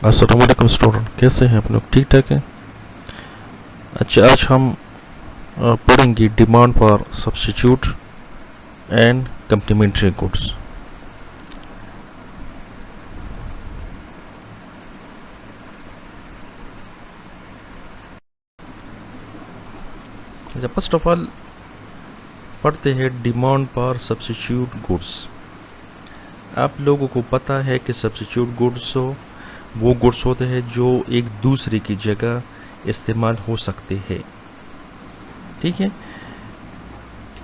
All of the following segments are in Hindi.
अस्सलाम वालेकुम स्टूडेंट, कैसे हैं आप लोग? ठीक ठाक हैं। अच्छा, आज हम पढ़ेंगे demand for substitute and complementary goods. अच्छा, फर्स्ट ऑफ ऑल पढ़ते हैं डिमांड फॉर सब्स्टिट्यूट गुड्स। आप लोगों को पता है कि सब्स्टिट्यूट गुड्स वो गुड्स होते हैं जो एक दूसरे की जगह इस्तेमाल हो सकते हैं। ठीक है।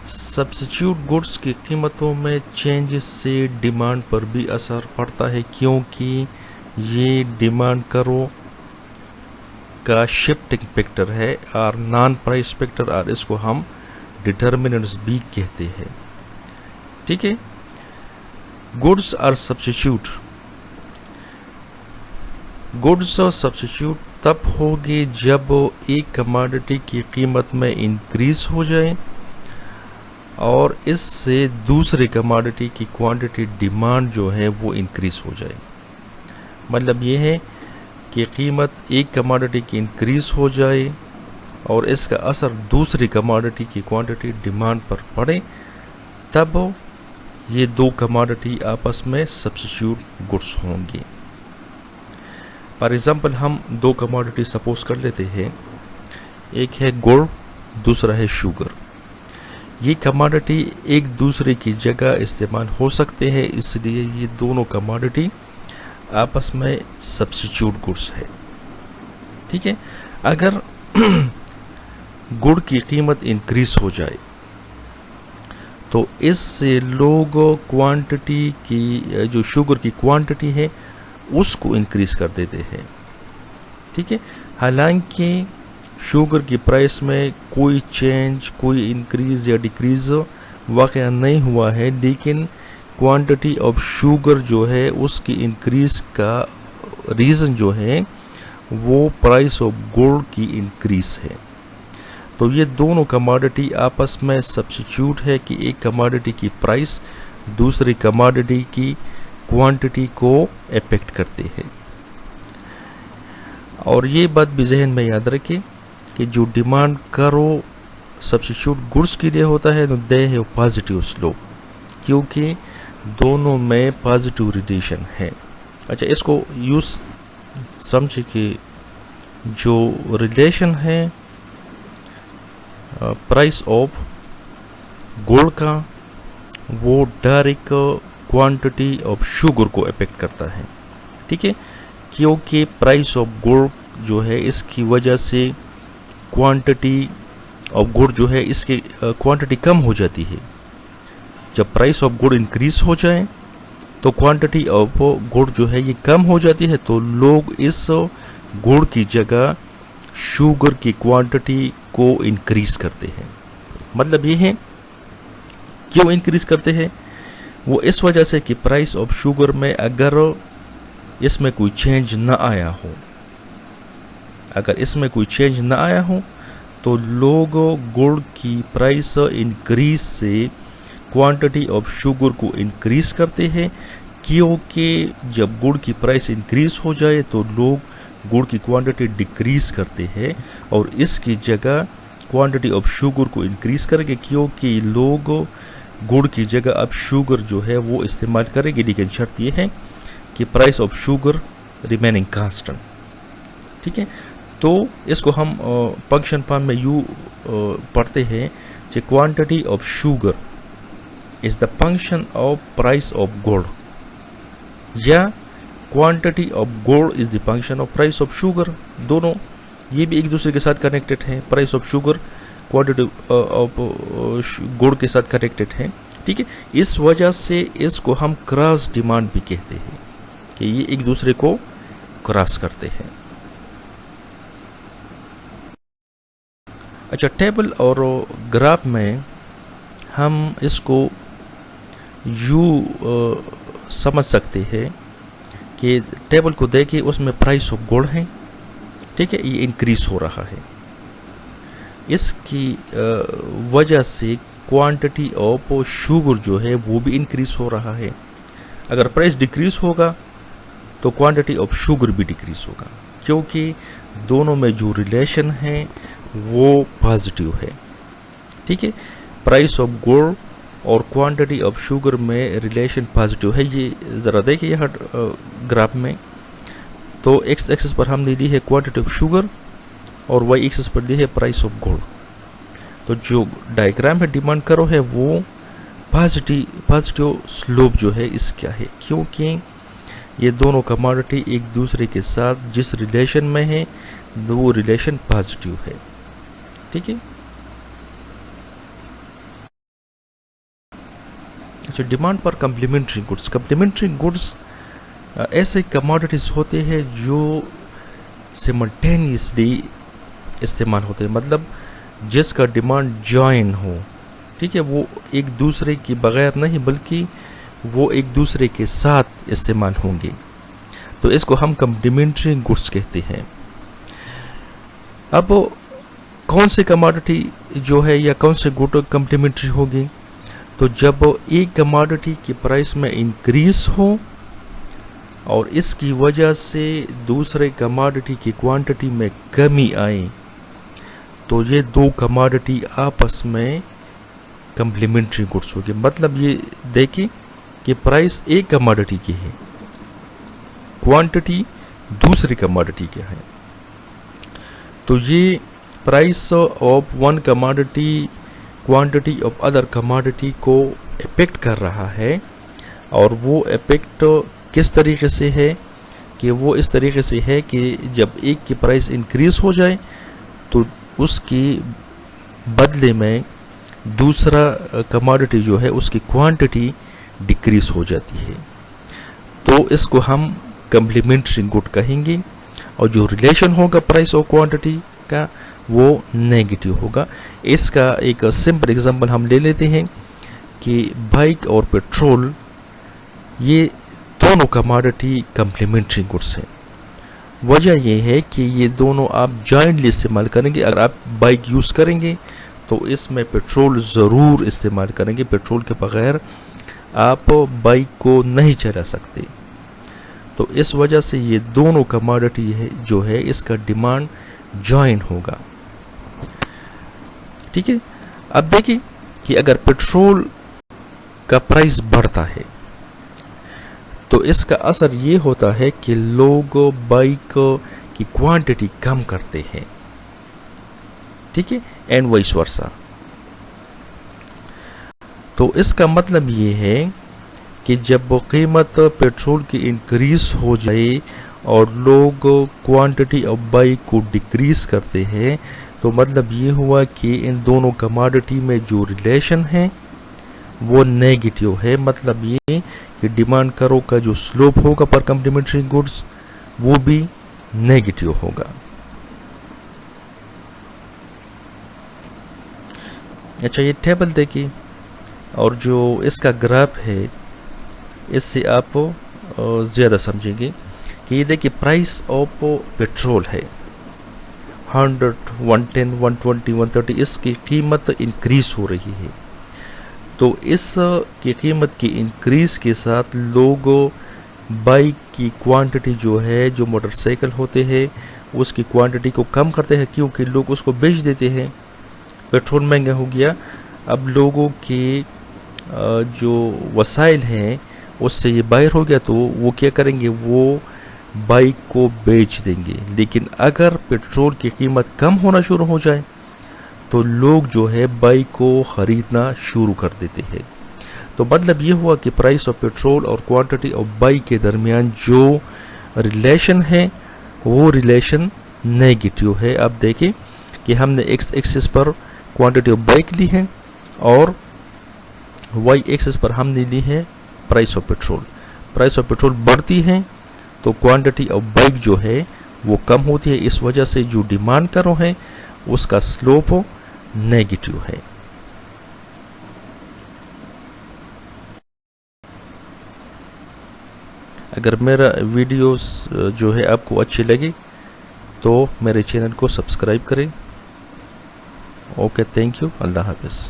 सब्स्टिट्यूट गुड्स की कीमतों में चेंजेस से डिमांड पर भी असर पड़ता है, क्योंकि ये डिमांड करो का शिफ्टिंग फैक्टर है और नॉन प्राइस फैक्टर, और इसको हम डिटर्मिनेंट्स भी कहते हैं। ठीक है। गुड्स और सब्स्टिट्यूट, गुड्स और सब्स्टिट्यूट तब होगी जब एक कमोडिटी की कीमत में इंक्रीज हो जाए और इससे दूसरे कमोडिटी की क्वांटिटी डिमांड जो है वो इंक्रीज हो जाए। मतलब ये है कि कीमत एक कमोडिटी की इंक्रीज हो जाए और इसका असर दूसरी कमोडिटी की क्वांटिटी डिमांड पर पड़े, तब ये दो कमोडिटी आपस में सब्स्टिट्यूट गुड्स होंगी। फॉर एग्जाम्पल हम दो कमोडिटी सपोज कर लेते हैं, एक है गुड़, दूसरा है शुगर। ये कमोडिटी एक दूसरे की जगह इस्तेमाल हो सकते हैं, इसलिए ये दोनों कमोडिटी आपस में सब्स्टिट्यूट गुड्स है। ठीक है। अगर गुड़ की कीमत इंक्रीज हो जाए तो इससे लोग क्वांटिटी की, जो शुगर की क्वांटिटी है उसको इंक्रीज कर देते हैं। ठीक है। हालांकि शुगर की प्राइस में कोई चेंज, कोई इंक्रीज या डिक्रीज वाक़या नहीं हुआ है, लेकिन क्वांटिटी ऑफ शुगर जो है उसकी इंक्रीज का रीज़न जो है वो प्राइस ऑफ गुड़ की इंक्रीज है। तो ये दोनों कमोडिटी आपस में सब्स्टिट्यूट है कि एक कमोडिटी की प्राइस दूसरी कमोडिटी की क्वांटिटी को अफेक्ट करते हैं। और ये बात भी जहन में याद रखें कि जो डिमांड करो सब्स्टिट्यूट गुड्स के लिए होता है, तो दे है पॉजिटिव स्लोप, क्योंकि दोनों में पॉजिटिव रिलेशन है। अच्छा, इसको यूज समझे कि जो रिलेशन है प्राइस ऑफ गुड़ का, वो डायरेक्ट क्वांटिटी ऑफ शुगर को अफेक्ट करता है। ठीक है। क्योंकि प्राइस ऑफ गुड़ जो है इसकी वजह से क्वांटिटी ऑफ गुड़ जो है इसकी क्वांटिटी कम हो जाती है। जब प्राइस ऑफ गुड़ इंक्रीज हो जाए तो क्वांटिटी ऑफ गुड़ जो है ये कम हो जाती है, तो लोग इस गुड़ की जगह शुगर की क्वांटिटी को इंक्रीज करते हैं। मतलब ये है क्यों इंक्रीज करते हैं, वो इस वजह से कि प्राइस ऑफ शुगर में अगर इसमें कोई चेंज ना आया हो, अगर इसमें कोई चेंज ना आया हो तो लोग गुड़ की प्राइस इंक्रीज से क्वांटिटी ऑफ शुगर को इंक्रीज करते हैं, क्योंकि जब गुड़ की प्राइस इंक्रीज हो जाए तो लोग गुड़ की क्वांटिटी डिक्रीज करते हैं और इसकी जगह क्वांटिटी ऑफ शुगर को इंक्रीज करेंगे, क्योंकि लोग गुड़ की जगह अब शुगर जो है वो इस्तेमाल करेंगे, लेकिन शर्त ये है कि price of sugar remaining constant. ठीक है। तो इसको हम फंक्शन फॉर्म में यू पढ़ते हैं कि quantity of sugar is the function of price of गुड़, या क्वांटिटी ऑफ गुड़ is the function of price of sugar. दोनों ये भी एक दूसरे के साथ कनेक्टेड हैं। Price of sugar quantity of गुड़ के साथ कनेक्टेड है। ठीक है। इस वजह से इसको हम क्रॉस डिमांड भी कहते हैं कि ये एक दूसरे को क्रॉस करते हैं। अच्छा, टेबल और ग्राफ में हम इसको यू समझ सकते हैं कि टेबल को देखिए, उसमें प्राइस ऑफ गुड़ है। ठीक है। ये इंक्रीज हो रहा है, इसकी वजह से क्वांटिटी ऑफ शुगर जो है वो भी इंक्रीज हो रहा है। अगर प्राइस डिक्रीज होगा तो क्वांटिटी ऑफ शुगर भी डिक्रीज होगा, क्योंकि दोनों में जो रिलेशन है वो पॉजिटिव है। ठीक है, प्राइस ऑफ गुड़ और क्वांटिटी ऑफ शुगर में रिलेशन पॉजिटिव है। ये ज़रा देखिए यहाँ ग्राफ में, तो एक्स एक्सिस पर हमने ली है क्वांटिटी ऑफ शुगर और वाई एक्सिस पर ली है प्राइस ऑफ गुड़। तो जो डायग्राम है डिमांड करो है वो पॉजिटिव स्लोप जो है इसका है, क्योंकि ये दोनों कमोडिटी एक दूसरे के साथ जिस रिलेशन में है वो रिलेशन पॉजिटिव है। ठीक है, अच्छा, डिमांड पर कम्प्लीमेंट्री गुड्स। कम्प्लीमेंट्री गुड्स ऐसे कमोडिटीज होते हैं जो सिमल्टेनियसली इस्तेमाल होते हैं, मतलब जिसका डिमांड जॉइन हो। ठीक है, वो एक दूसरे के बगैर नहीं बल्कि वो एक दूसरे के साथ इस्तेमाल होंगे, तो इसको हम कम्प्लीमेंट्री गुड्स कहते हैं। अब कौन से कमोडिटी जो है या कौन से गुड कम्प्लीमेंट्री होगी, तो जब एक कमोडिटी की प्राइस में इंक्रीज हो और इसकी वजह से दूसरे कमोडिटी की क्वांटिटी में कमी आए, तो ये दो कमोडिटी आपस में कम्प्लीमेंट्री गुड्स होगी। मतलब ये देखिए कि प्राइस एक कमोडिटी की है, क्वांटिटी दूसरी कमोडिटी की है, तो ये price of one commodity quantity of other commodity को इफेक्ट कर रहा है। और वो इफेक्ट किस तरीके से है कि वो इस तरीके से है कि जब एक की प्राइस इंक्रीज हो जाए तो उसकी बदले में दूसरा कमोडिटी जो है उसकी क्वांटिटी डिक्रीज हो जाती है, तो इसको हम कम्प्लीमेंट्री गुड कहेंगे। और जो रिलेशन होगा प्राइस और क्वांटिटी का वो नेगेटिव होगा। इसका एक सिंपल एग्जांपल हम ले लेते हैं कि बाइक और पेट्रोल ये दोनों कमोडिटी कम्प्लीमेंट्री गुड्स हैं। वजह ये है कि ये दोनों आप जॉइंटली इस्तेमाल करेंगे। अगर आप बाइक यूज़ करेंगे तो इसमें पेट्रोल ज़रूर इस्तेमाल करेंगे, पेट्रोल के बगैर आप बाइक को नहीं चला सकते। तो इस वजह से ये दोनों कमोडिटी है जो है इसका डिमांड जॉइन होगा। ठीक है, अब देखिए कि अगर पेट्रोल का प्राइस बढ़ता है तो इसका असर ये होता है कि लोग बाइक की क्वांटिटी कम करते हैं। ठीक है, एंड वाइस वर्सा। तो इसका मतलब ये है कि जब कीमत पेट्रोल की इंक्रीज हो जाए और लोग क्वांटिटी ऑफ बाइक को डिक्रीज करते हैं, तो मतलब ये हुआ कि इन दोनों कमोडिटी में जो रिलेशन है वो नेगेटिव है। मतलब ये कि डिमांड करो का जो स्लोप होगा पर कम्प्लीमेंट्री गुड्स वो भी नेगेटिव होगा। अच्छा, ये टेबल देखिए और जो इसका ग्राफ है इससे आप ज़्यादा समझेंगे कि ये देखिए प्राइस ऑफ पेट्रोल है 100, 110, 120, 130, इसकी कीमत इंक्रीज हो रही है। तो इस की कीमत की इंक्रीज के साथ लोग बाइक की क्वांटिटी जो है, जो मोटरसाइकिल होते हैं उसकी क्वांटिटी को कम करते हैं, क्योंकि लोग उसको बेच देते हैं। पेट्रोल महंगा हो गया, अब लोगों के जो वसाइल हैं उससे ये बाहर हो गया, तो वो क्या करेंगे, वो बाइक को बेच देंगे। लेकिन अगर पेट्रोल की कीमत कम होना शुरू हो जाए तो लोग जो है बाइक को ख़रीदना शुरू कर देते हैं। तो मतलब ये हुआ कि प्राइस ऑफ पेट्रोल और क्वांटिटी ऑफ बाइक के दरमियान जो रिलेशन है वो रिलेशन नेगेटिव है। अब देखें कि हमने एक्स एक्सिस पर क्वांटिटी ऑफ बाइक ली है और वाई एक्सिस पर हमने ली है price of petrol. Price of petrol बढ़ती है तो क्वांटिटी ऑफ बाइक जो है वो कम होती है। इस वजह से जो डिमांड करो है उसका स्लोप नेगेटिव है। अगर मेरा वीडियोस जो है आपको अच्छी लगे तो मेरे चैनल को सब्सक्राइब करें। ओके, थैंक यू, अल्लाह हाफ़िज़।